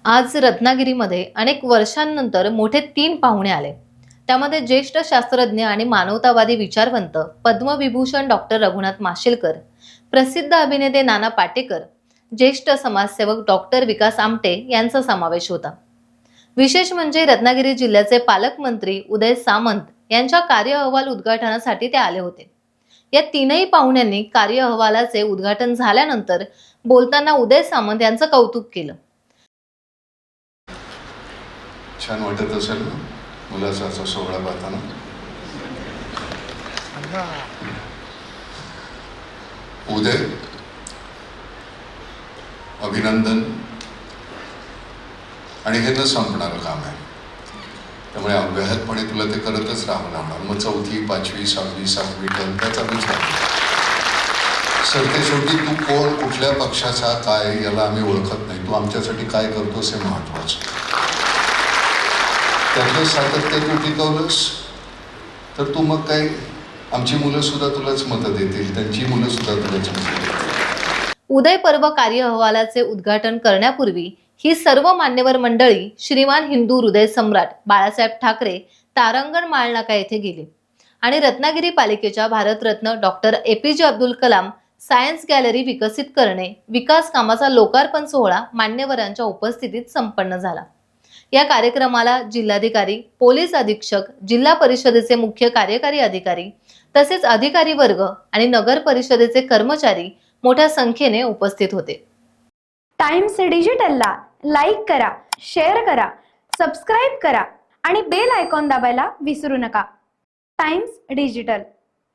आज रत्नागिरीमध्ये अनेक वर्षांनंतर मोठे 3 पाहुणे आले. त्यामध्ये ज्येष्ठ शास्त्रज्ञ आणि मानवतावादी विचारवंत पद्मविभूषण डॉक्टर रघुनाथ माशेलकर, प्रसिद्ध अभिनेते नाना पाटेकर, ज्येष्ठ समाजसेवक डॉक्टर विकास आमटे यांचा समावेश होता. विशेष म्हणजे रत्नागिरी जिल्ह्याचे पालकमंत्री उदय सामंत यांच्या कार्य अहवाल उद्घाटनासाठी ते आले होते. या तीनही पाहुण्यांनी कार्य अहवालाचे उद्घाटन झाल्यानंतर बोलताना उदय सामंत यांचं कौतुक केलं. छान वाटत असेल ना मुलाचा असा सोहळा पाहताना. उदय, अभिनंदन. आणि हे न संपणारं काम आहे, त्यामुळे अव्याहतपणे तुला ते करतच राहावं लागणार. मग 4थी 5वी 6वी 7वी त्याचा विचार. सरते शेवटी तू कोण, कुठल्या पक्षाचा, काय, याला आम्ही ओळखत नाही. तू आमच्यासाठी काय करतोस हे महत्वाचं. त्यातलं सातत्य तू टिकवलंस तर तू मग काय, आमची मुलं सुद्धा तुलाच मतं देतील, त्यांची मुलं सुद्धा तुलाच मतं देतील. उदय पर्व कार्य अहवालाचे उद्घाटन करण्यापूर्वी ही सर्व मान्यवर मंडळी श्रीमान हिंदू हृदय सम्राट बाळासाहेब ठाकरे तारांगण माळनाका येथे गेली आणि रत्नागिरी पालिकेच्या Bharat Ratna doctor APJ Abdul Kalam science gallery विकसित करणे विकास कामाचा लोकार्पण सोहळा मान्यवरांच्या उपस्थितीत संपन्न झाला. या कार्यक्रमाला जिल्हाधिकारी, पोलीस अधीक्षक, जिल्हा परिषदेचे मुख्य कार्यकारी अधिकारी तसेच अधिकारी वर्ग आणि नगर परिषदेचे कर्मचारी मोठ्या संख्येने उपस्थित होते. टाइम्स डिजिटलला लाईक करा, शेअर करा, सबस्क्राईब करा आणि बेल आयकॉन दाबायला विसरू नका. Times digital.